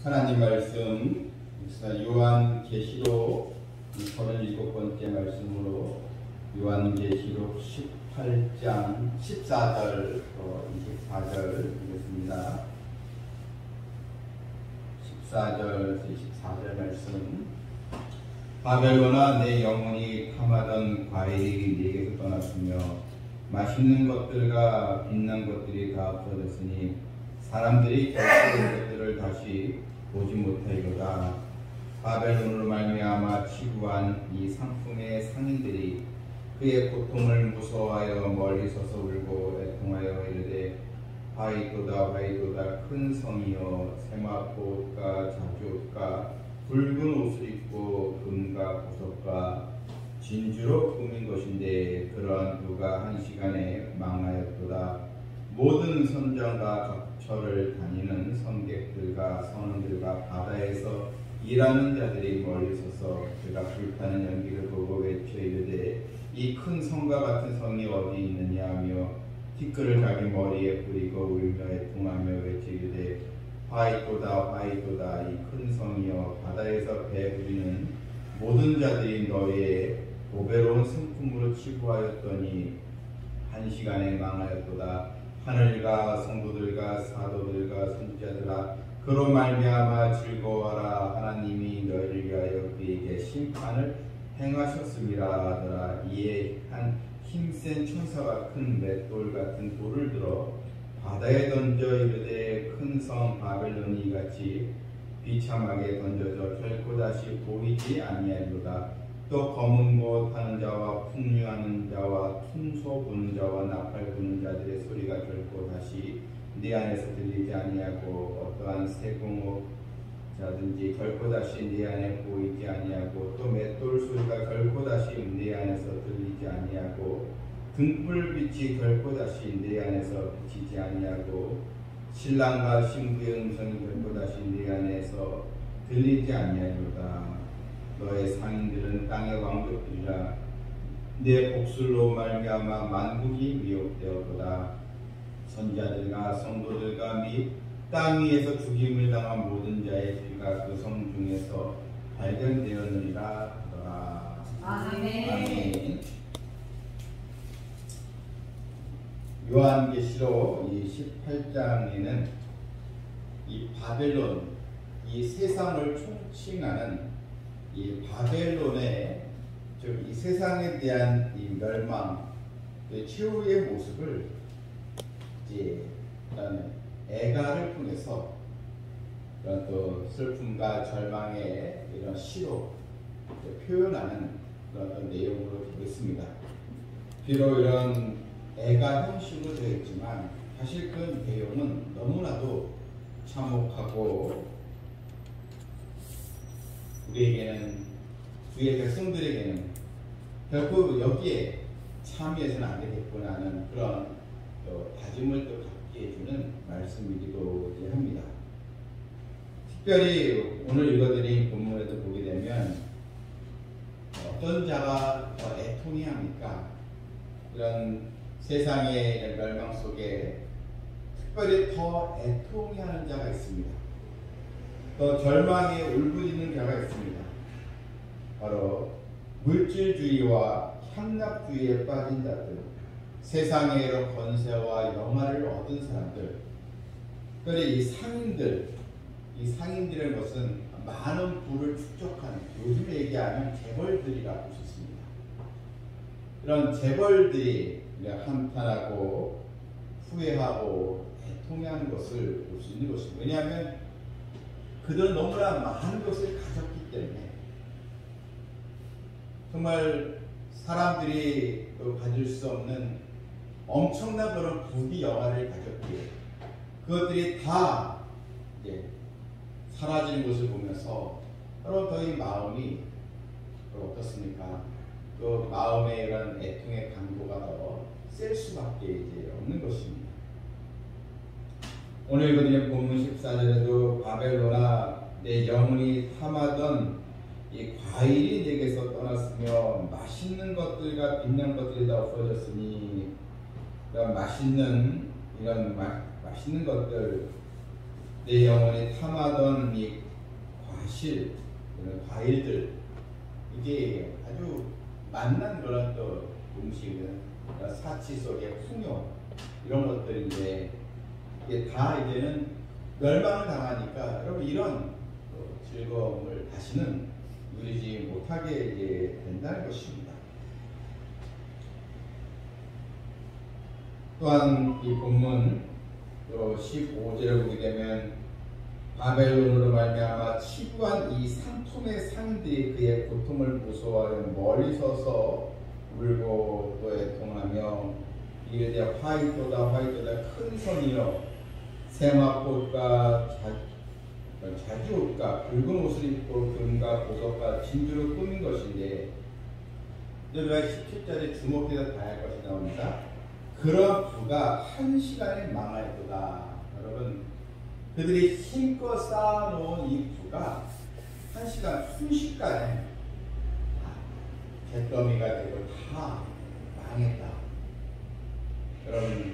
하나님 말씀 요한계시록 37번째 말씀으로 요한계시록 18장 14절 24절 읽겠습니다. 14절 24절 말씀. 바벨론아, 내 영혼이 탐하던 과일이 네게서 떠났으며 맛있는 것들과 빛난 것들이 다 없어졌으니 사람들이 결코 그것들을 다시 보지 못하리로다. 바벨론으로 말미암아 치부한 이 상품의 상인들이 그의 고통을 무서워하여 멀리 서서 울고 애통하여 이르되 화이도다 화이도다, 큰 성이여, 세마포옷과 자주옷과 붉은 옷을 입고 금과 보석과 진주로 꾸민 것인데 그러한 그가 한 시간에 망하였도다. 모든 선장과 각처를 다니는 선객들과 선원들과 바다에서 일하는 자들이 멀리 서서 그가 불타는 연기를 보고 외쳐 이르되 이 큰 성과 같은 성이 어디 있느냐 하며 티끌을 자기 머리에 뿌리고 울며 애통하며 외쳐 이르되 화이도다 화이도다, 이 큰 성이여, 바다에서 배 부리는 모든 자들이 너희의 보배로운 승품으로 치부하였더니 한 시간에 망하였도다. 하늘과 성도들과 사도들과 선지자들아, 그로 말미암아 즐거워하라. 하나님이 너희를 위하여 그에게 심판을 행하셨음이라 하더라. 이에 한 힘센 천사가 큰 맷돌 같은 돌을 들어 바다에 던져 이르되 큰 성 바벨론이 이같이 비참하게 던져져 결코 다시 보이지 아니하리로다. 또 검은 고 타는 자와 풍류하는 자와 퉁소 부는 자와 나팔 부는 자들의 소리가 결코 다시 네 안에서 들리지 아니하고 어떠한 세공업자든지 결코 다시 네 안에 보이지 아니하고 또 맷돌 소리가 결코 다시 네 안에서 들리지 아니하고 등불빛이 결코 다시 네 안에서 비치지 아니하고 신랑과 신부의 음성이 결코 다시 네 안에서 들리지 아니하리로다. 너의 상인들은 땅의 왕족들이라. 내 복술로 말미암아 만국이 미혹되었도다. 선자들과 성도들과 및 땅 위에서 죽임을 당한 모든 자의 피가 그 성 중에서 발견되었느니라 하더라. 아멘. 아멘. 요한계시록 이 18장에는 이 바벨론, 이 세상을 총칭하는 이 바벨론의 이 세상에 대한 이 멸망, 그 최후의 모습을 이제 애가를 통해서 그런 또 슬픔과 절망의 이런 시로 표현하는 그런 내용으로 되어 있습니다. 비록 이런 애가 형식으로 되어 있지만 사실 그 내용은 너무나도 참혹하고 우리에게는, 주의 백성들에게는 결코 여기에 참여해서는 안 되겠구나 하는 그런 다짐을 또 갖게 해주는 말씀이기도 합니다. 특별히 오늘 읽어드린 본문에도 보게 되면 어떤 자가 더 애통이 합니까? 이런 세상의 멸망 속에 특별히 더 애통이 하는 자가 있습니다. 또 절망에 울부짖는 자가 있습니다. 바로 물질주의와 향락주의에 빠진 자들, 세상의 이런 권세와 영화를 얻은 사람들, 특별히 이 상인들의 것은 많은 부를 축적하는, 요즘에 얘기하면 재벌들이라고 할 수 있습니다. 이런 재벌들이 한탄하고 후회하고 애통해하는 것을 볼 수 있는 것입니다. 왜냐하면 그들은 너무나 많은 것을 가졌기 때문에, 정말 사람들이 가질 수 없는 엄청난 그런 부귀 영화를 가졌기에 그것들이 다 이제 사라지는 것을 보면서 여러분 저희 마음이 어떻습니까? 그 마음의 이런 애통의 강도가 더 셀 수밖에 이제 없는 것입니다. 오늘 읽어드린 본문 14절에도 바벨론아, 내 영혼이 탐하던 이 과일이 내게서 떠났으며 맛있는 것들과 빛난 것들이 다 없어졌으니, 이런 맛있는 것들, 내 영혼이 탐하던 이 과일들, 이게 아주 맛난 그런 또 음식은 사치 속의 풍요 이런 것들인데 이게 다 이제는 멸망을 당하니까 여러분 이런 즐거움을 다시는 누리지 못하게 이제 된다는 것입니다. 또한 이 본문 15절에 보게 되면 바벨론으로 말미암아 치부한 이 상품의 상인들이 그의 고통을 무서워하여 멀리 서서 울고 또 애통하며 이르되 화이토다 큰 성이여 세마꽃과 자지옷과 붉은 옷을 입고 금과 보석과 진주로 꾸민 것인데 우리가 17절에 주목해서 봐야 할 것이 나옵니다. 그런 부가 한 시간에 망할도다. 여러분 그들이 힘껏 쌓아놓은 이 부가 한 시간 순식간에 잿더미가 되고 다 망했다. 여러분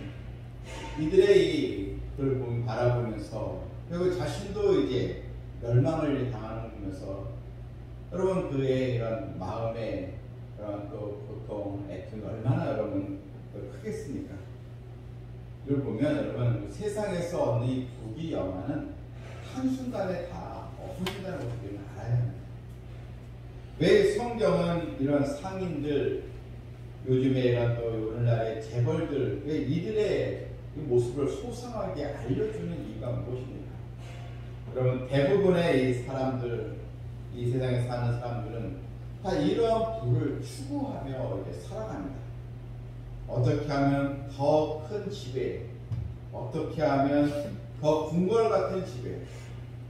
이들의 그걸 바라보면서 그리고 자신도 이제 멸망을 당하는 보면서 여러분 그의 이런 마음의 그런 또 고통, 애통이 얼마나 여러분 크겠습니까? 이걸 보면 여러분 세상에서 얻는 이 부귀 영화는 한순간에 다 없어진다는 것을 우리는 알아야 합니다. 왜 성경은 이런 상인들 요즘에 이런 또 오늘날의 재벌들 왜 이들의 이 모습을 소상하게 알려주는 이유가 무엇입니까? 여러분 대부분의 이 사람들 이 세상에 사는 사람들은 다 이러한 부를 추구하며 이제 살아갑니다. 어떻게 하면 더 큰 집에, 어떻게 하면 더 궁궐 같은 집에,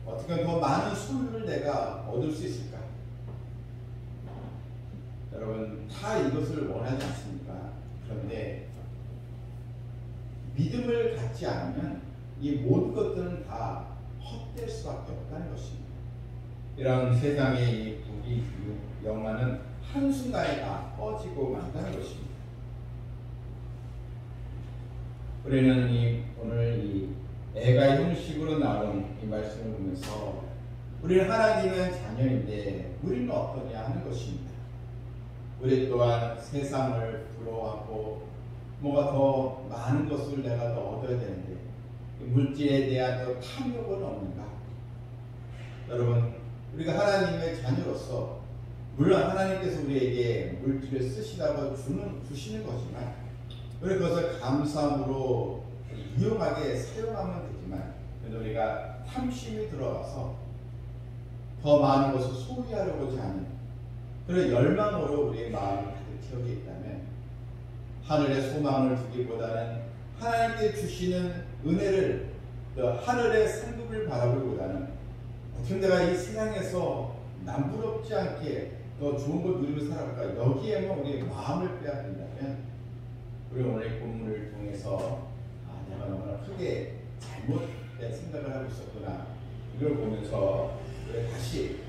어떻게 하면 더 많은 소유를 내가 얻을 수 있을까? 여러분 다 이것을 원하지 않습니까? 그런데 믿음을 갖지 않으면 이 모든 것들은 다 헛될 수밖에 없다는 것입니다. 이런 세상의 이 부귀 영화는 한순간에 다 꺼지고 만다는 것입니다. 우리는 오늘 이 애가 형식으로 나온 이 말씀을 보면서 우리는 하나님의 자녀인데 우리는 어떠냐 하는 것입니다. 우리 또한 세상을 부러워하고 뭔가 더 많은 것을 내가 더 얻어야 되는데 물질에 대한 더 탐욕은 없는가? 여러분 우리가 하나님의 자녀로서 물론 하나님께서 우리에게 물질을 쓰시다고 주시는 거지만 우리 그것을 감사함으로 유용하게 사용하면 되지만 우리가 탐심이 들어가서 더 많은 것을 소유하려고자 하는 그런 열망으로 우리의 마음이 가득 채워져 있다면 하늘의 소망을 두기보다는 하나님께 주시는 은혜를 하늘의 상급을 바라보기보다는 어떻게 내가 이 세상에서 남부럽지 않게 더 좋은 것 누리며 살아갈까 여기에만 우리의 마음을 빼앗긴다면 우리 오늘 본문을 통해서 내가 너무나 크게 잘못된 생각을 하고 있었구나 이걸 보면서 우리 다시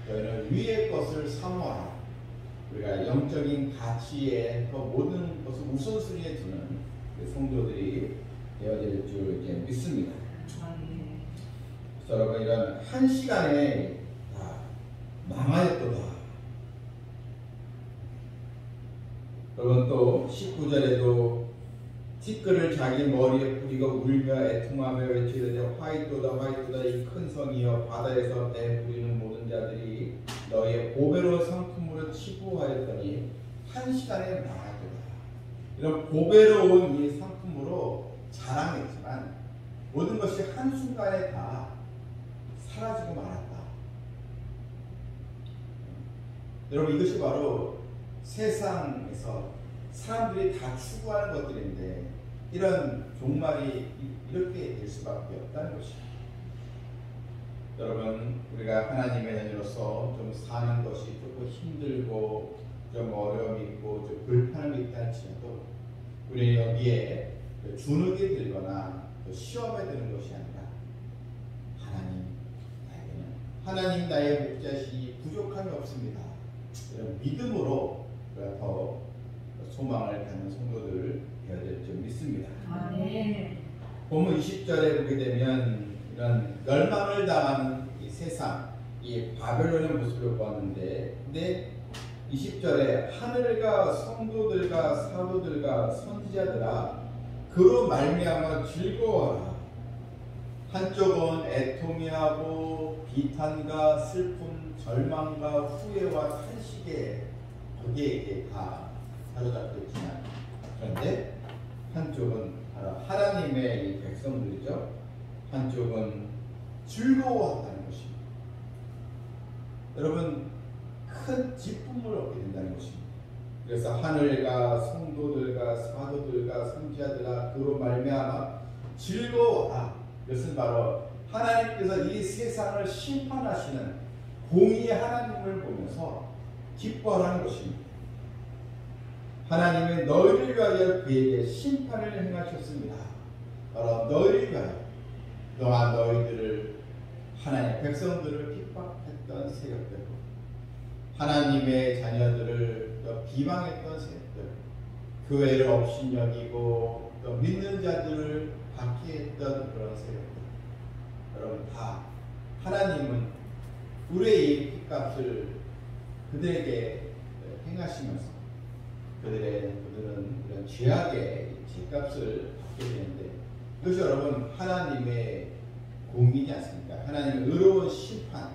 너희는 위의 것을 사모하라. 우리가 영적인 가치에 더 모든 것을 우선순위에 두는 성도들이 되어질 줄 이제 믿습니다. 그래서 여러분 이런 한 시간에 다 망하였도다. 여러분 또 19절에도 티끌을 자기 머리에 뿌리고 울며 애통하며 외치되 화이토다 이 큰 성이여 바다에서 배 부리는 모든 자들이 너의 보배로운 상품으로 치부하였더니 한 시간에 망하였도다. 이런 보배로운 이 상품으로 자랑했지만 모든 것이 한순간에 다 사라지고 말았다. 여러분 이것이 바로 세상에서 사람들이 다 추구하는 것들인데 이런 종말이 이렇게 될 수밖에 없다는 것입니다. 여러분 우리가 하나님의 자녀로서 좀 사는 것이 조금 힘들고 좀 어려움이 있고 좀 불편함이 있다 할지라도 우리는 여기에 주눅이 들거나 시험에 드는 것이 아니라 하나님 나의 목자시 부족함이 없습니다. 이런 믿음으로 더 소망을 갖는 성도들 되어야 될 줄 믿습니다. 네. 본문 20절에 보게 되면 이런 멸망을 당하는 이 세상, 이 바벨론의 모습을 보았는데, 근데 20절에 하늘과 성도들과 사도들과 선지자들아 그로 말미암아 즐거워하라. 한쪽은 애통해하고 비탄과 슬픔, 절망과 후회와 탄식에 거기에 이게 다 사로잡혀 있지만, 그런데 한쪽은 바로 하나님의 이 백성들이죠. 한쪽은 즐거워한다는 것입니다. 여러분, 큰 기쁨을 얻게 된다는 것입니다. 그래서 하늘과 성도들과 사도들과 선지자들아 그로 말미암아 즐거워하라. 이것은 바로 하나님께서 이 세상을 심판하시는 공의의 하나님을 보면서 기뻐하라는 것입니다. 하나님은 너희를 위하여 그에게 심판을 행하셨습니다. 바로 너희를 위하여, 그동안 너희들을, 하나님의 백성들을 핍박했던 세력들, 하나님의 자녀들을 또 비방했던 세력들, 교회를 업신여기고 또 믿는 자들을 박해했던 그런 세력들, 여러분 다 하나님은 우리의 이 핏값을 그들에게 행하시면서 그들은 이런 죄악의 죗값을 받게 되는데, 이것이 여러분 하나님의 공의지 않습니까? 하나님의 의로운 심판,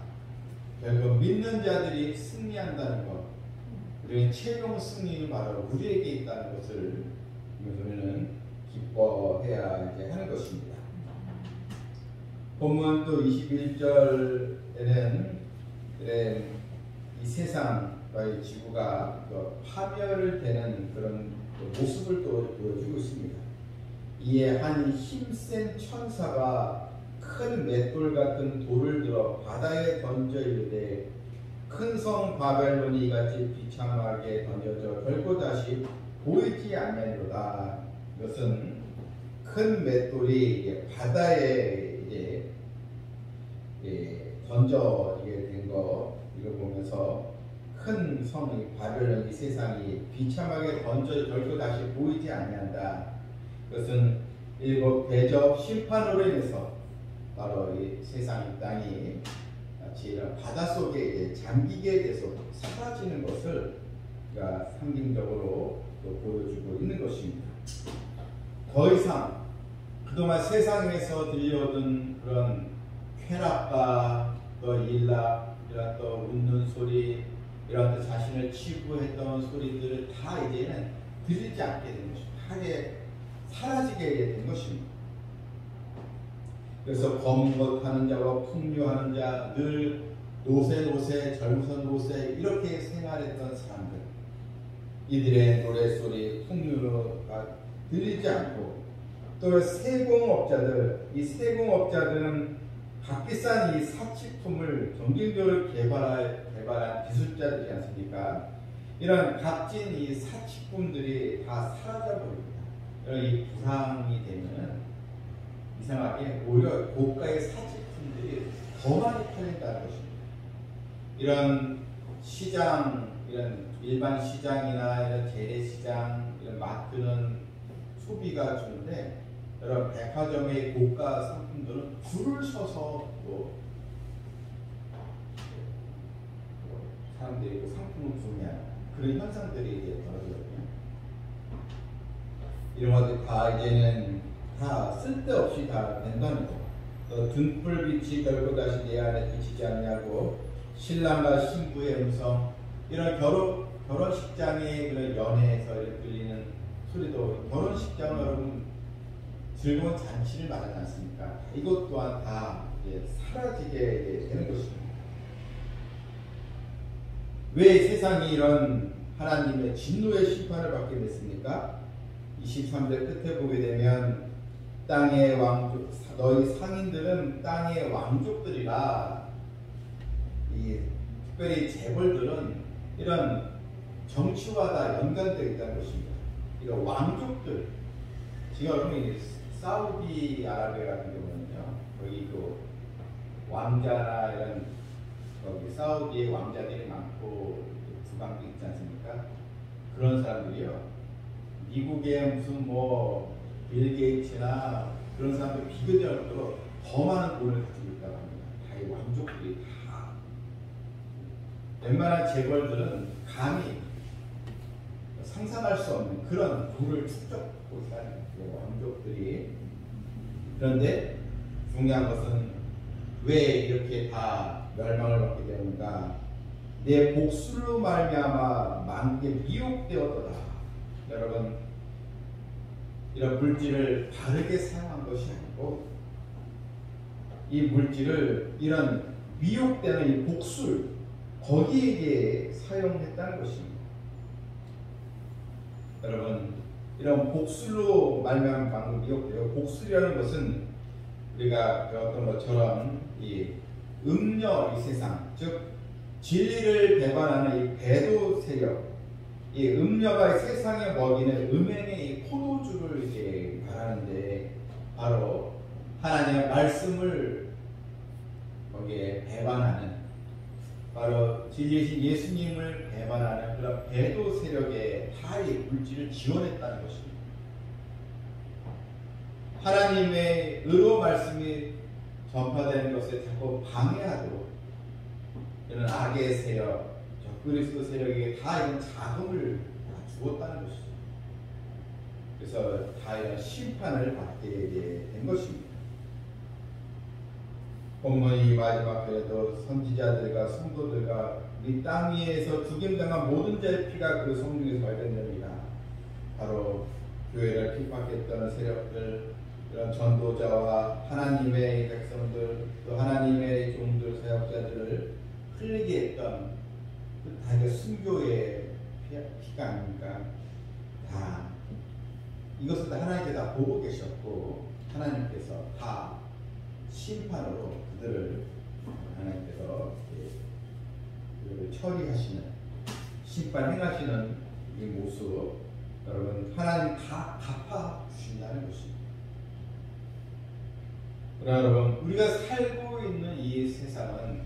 결국 믿는 자들이 승리한다는 것, 우리는 최종 승리는 바로 우리에게 있다는 것을 우리는 기뻐해야 이제 하는 것입니다. 본문 또 21절에는 이 세상과의 지구가 또 파멸을 되는 그런 모습을 또 보여주고 있습니다. 이에 한 힘센 천사가 큰 맷돌 같은 돌을 들어 바다에 던져 이르되 큰 성 바벨론이 이같이 비참하게 던져져 결코 다시 보이지 아니하리로다. 이것은 큰 맷돌이 바다에 이제 던져지게 된 거, 이거 보면서 큰 성이 바벨론, 이 세상이 비참하게 던져 결코 다시 보이지 아니한다. 그것은 일곱 대접 심판으로 인해서 바로 이 세상, 이 땅이 마치 이런 바닷속에 잠기게 돼서 사라지는 것을 우리가 상징적으로 또 보여주고 있는 것입니다. 더 이상 그동안 세상에서 들려오던 그런 쾌락과 또 일락, 이런 또 웃는 소리, 이런 또 자신을 치부했던 소리들을 다 이제는 들리지 않게 된 것입니다. 하게 사라지게 된 것입니다. 그래서 검은 것 하는 자와 풍류하는 자, 늘 노세 젊은 노세 이렇게 생활했던 사람들, 이들의 노래소리, 풍류가 들리지 않고, 또 세공업자들, 이 세공업자들은 값비싼 이 사치품을 경쟁적으로 개발한 기술자들이지 않습니까? 이런 값진 이 사치품들이 다 사라져 버립니다. 이 불황이 되면 이상하게 오히려 고가의 사치품들이 더 많이 팔린다는 것입니다. 이런 시장, 이런 일반 시장이나 이런 재래시장, 이런 마트는 소비가 주는데, 여러분 백화점의 고가 상품들은 줄을 서서 또 사람들이 그 상품을 구매하는 그런 현상들이 이제 벌어지거든요. 이런 것들 다 이제는 다 쓸데없이 다 된다는 거. 또 등불빛이 결코 다시 내 안에 비치지 않냐고, 신랑과 신부의 음성, 이런 결혼식장의 그런 연회에서 들리는 소리도, 결혼식장은 여러분 즐거운 잔치를 말하지 않습니까? 이것 또한 다 이제 사라지게 되는 것입니다. 왜 세상이 이런 하나님의 진노의 심판을 받게 됐습니까? 23절 끝에 보게 되면 땅의 왕족, 너희 상인들은 땅의 왕족들이라, 이 특별히 재벌들은 이런 정치와 다 연관되어 있다는 것입니다. 이런 왕족들, 지금 여러분 사우디아라비아 같은 경우는요, 거기 그 왕자나 이런 거기 사우디의 왕자들이 많고 국왕도 있지 않습니까? 그런 사람들이요, 미국의 무슨 뭐 빌 게이츠나 그런 사람들 비교될 정도로 더 많은 돈을 가지고 있다고 합니다. 다 이 왕족들이 다 웬만한 재벌들은 감히 상상할 수 없는 그런 부를 축적하고 사는 왕족들이. 그런데 중요한 것은 왜 이렇게 다 멸망을 받게 되는가? 내 복술로 말미암아 만국에 미혹되었도다. 여러분, 이런 물질을 바르게 사용한 것이 아니고 이 물질을 이런 미혹되는 이 복술 거기에 사용했다는 것입니다. 여러분, 이런 복술로 말미암아 만국에 미혹되어, 복술이라는 것은 우리가 어떤 것처럼 이 음녀 이 세상, 즉 진리를 배반하는 이 배도 세력, 이 음녀가 세상에 먹이는 음행의 이 포도주를 이제 말하는데, 바로 하나님의 말씀을 거기에 배반하는, 바로 진리이신 예수님을 배반하는 그런 배도 세력에 다 이 물질을 지원했다는 것입니다. 하나님의 의로 말씀이 전파되는 것에 자꾸 방해하도록 이런 악의 세력, 그리스도 세력에게 다 이런 자금을 주었다는 것이죠. 그래서 다 이런 심판을 받게 된 것입니다. 본문이 마지막 회에도 선지자들과 성도들과 이 땅 위에서 죽임당한 모든 자의 피가 그 성중에서 발견됩니다. 바로 교회를 핍박했던 세력들, 이런 전도자와 하나님의 백성들, 또 하나님의 종들, 사역자들을 흘리게 했던 다 이게 순교의 피가 아닙니까? 다 이것을 다 하나님께서 다 보고 계셨고, 하나님께서 다 심판으로 그들을 하나님께서 처리하시는, 심판 행하시는 이 모습, 여러분, 하나님 다 갚아 주신다는 것입니다. 그러나 여러분, 우리가 살고 있는 이 세상은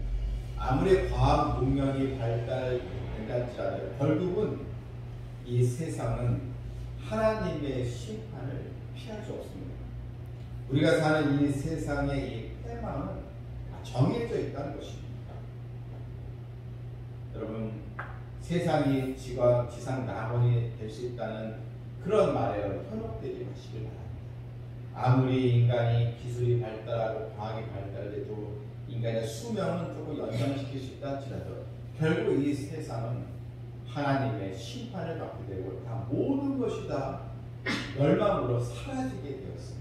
아무리 과학 문명이 발달할지라도 결국은 이 세상은 하나님의 심판을 피할 수 없습니다. 우리가 사는 이 세상의 이 때망은 정해져 있다는 것입니다. 여러분, 세상이 지상 낙원이 될 수 있다는 그런 말에 현혹되지 마시길 바랍니다. 아무리 인간이 기술이 발달하고 과학이 발달돼도 인간의 수명은 조금 연장시킬 수 있다 할지라도 결국 이 세상은 하나님의 심판을 받게 되고 다 모든 것이 다 멸망으로 사라지게 되었습니다.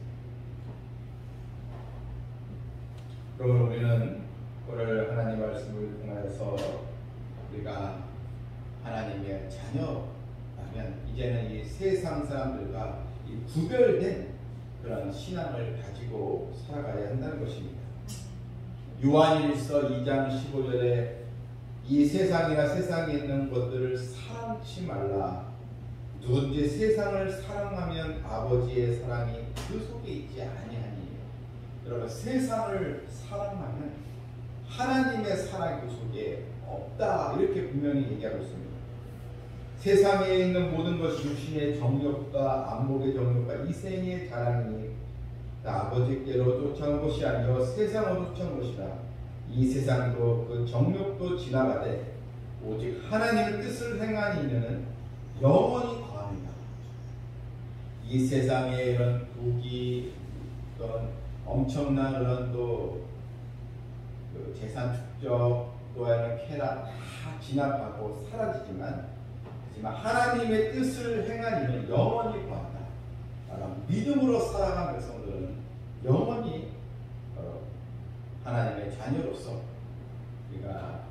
그러므로 우리는 오늘 하나님 말씀을 통해서 우리가 하나님의 자녀라면 이제는 이 세상 사람들과 이 구별된 그런 신앙을 가지고 살아가야 한다는 것입니다. 요한일서 2장 15절에 이 세상이나 세상에 있는 것들을 사랑치 말라. 누구든지 세상을 사랑하면 아버지의 사랑이 그 속에 있지 아니하니. 여러분, 세상을 사랑하면 하나님의 사랑이 그 속에 없다, 이렇게 분명히 얘기하고 있습니다. 세상에 있는 모든 것이 육신의 정욕과 안목의 정욕과 이생의 자랑이니 아버지께로 쫓아온 것이 아니요 세상으로 쫓아온 것이라. 이 세상도 그 정욕도 지나가되 오직 하나님의 뜻을 행하는 이는 영원히 거하리라. 이 세상에 이런 부귀, 또 엄청난 그런 또 그 재산 축적, 또 이런 쾌락 다 지나가고 사라지지만, 하지만 하나님의 뜻을 행하는 이는 영원히 거한다. 믿음으로 살아간 백성들은 영원히 하나님의 자녀로서 우리가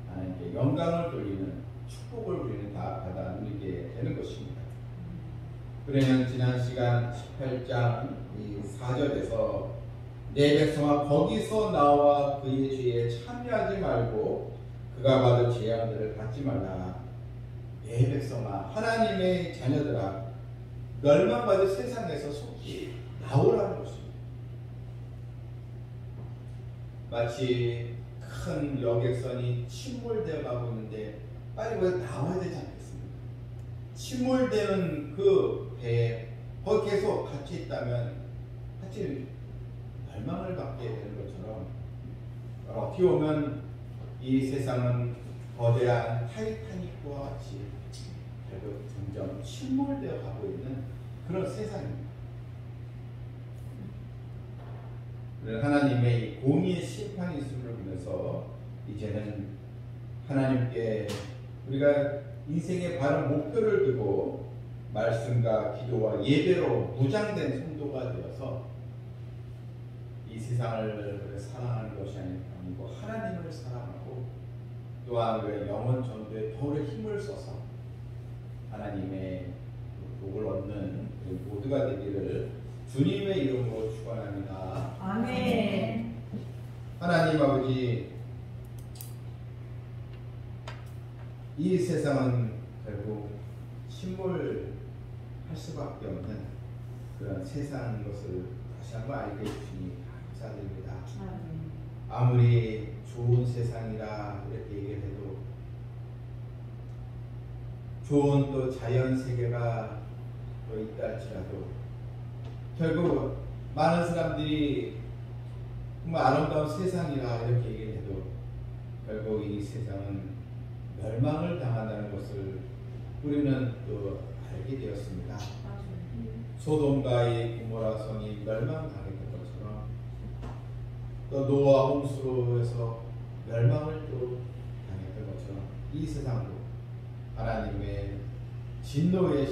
하나님께 영광을 돌리는, 축복을 우리는 다 받아 누리게 되는 것입니다. 그러면 지난 시간 18장 4절에서 내 백성아 거기서 나와 그의 죄에 참여하지 말고 그가 받을 재앙들을 받지 말라. 내 백성아, 하나님의 자녀들아, 멸망받을 세상에서 속히 나오라는 것입니다. 마치 큰 여객선이 침몰되어 가고 있는데 빨리 거기 나와야 되지 않겠습니까? 침몰되는 그 배에 거기 계속 갇혀 있다면 같이 멸망을 받게 되는 것처럼 어떻게 보면 이 세상은 거대한 타이타닉과 같이 결국 점점 침몰되어 가고 있는 그런 세상입니다. 하나님의 공의의 심판이 있음을 보면서 이제는 하나님께 우리가 인생의 바른 목표를 두고 말씀과 기도와 예배로 무장된 성도가 되어서 이 세상을 사랑하는 것이 아니고 하나님을 사랑하고 또한 그 영혼 전도에 더 힘을 써서 하나님의 복을 얻는 모두가 되기를 주님의 이름으로 축원합니다. 아멘. 하나님 아버지, 이 세상은 결국 침몰할 수밖에 없는 그런 세상인 것을 다시 한번 알게 해주시니 감사드립니다. 아무리 좋은 세상이라 이렇게 얘기해도 좋은 또 자연 세계가 또 있다 할지라도 결국 많은 사람들이 정말 아름다운 세상이라 이렇게 얘기해도 결국 이 세상은 멸망을 당한다는 것을 우리는 또 알게 되었습니다. 소돔과 이 고모라 성이 멸망당했던 것처럼 또 노아 홍수로 해서 멸망을 또 당했던 것처럼 이 세상도 하나님의 진노의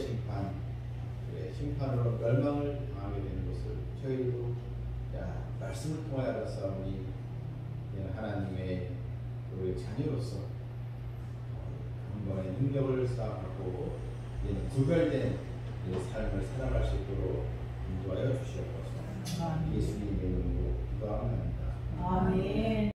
심판으로 멸망을 당하게 되는 것을 저희도 말씀을 통하여 알았사오니 하나님의 우리 자녀로서 한 번의 능력을 쌓아가고 구별된 삶을 살아갈 수 있도록 인도하여 주시옵소서. 예수님의 이름으로 기도합니다. 아멘.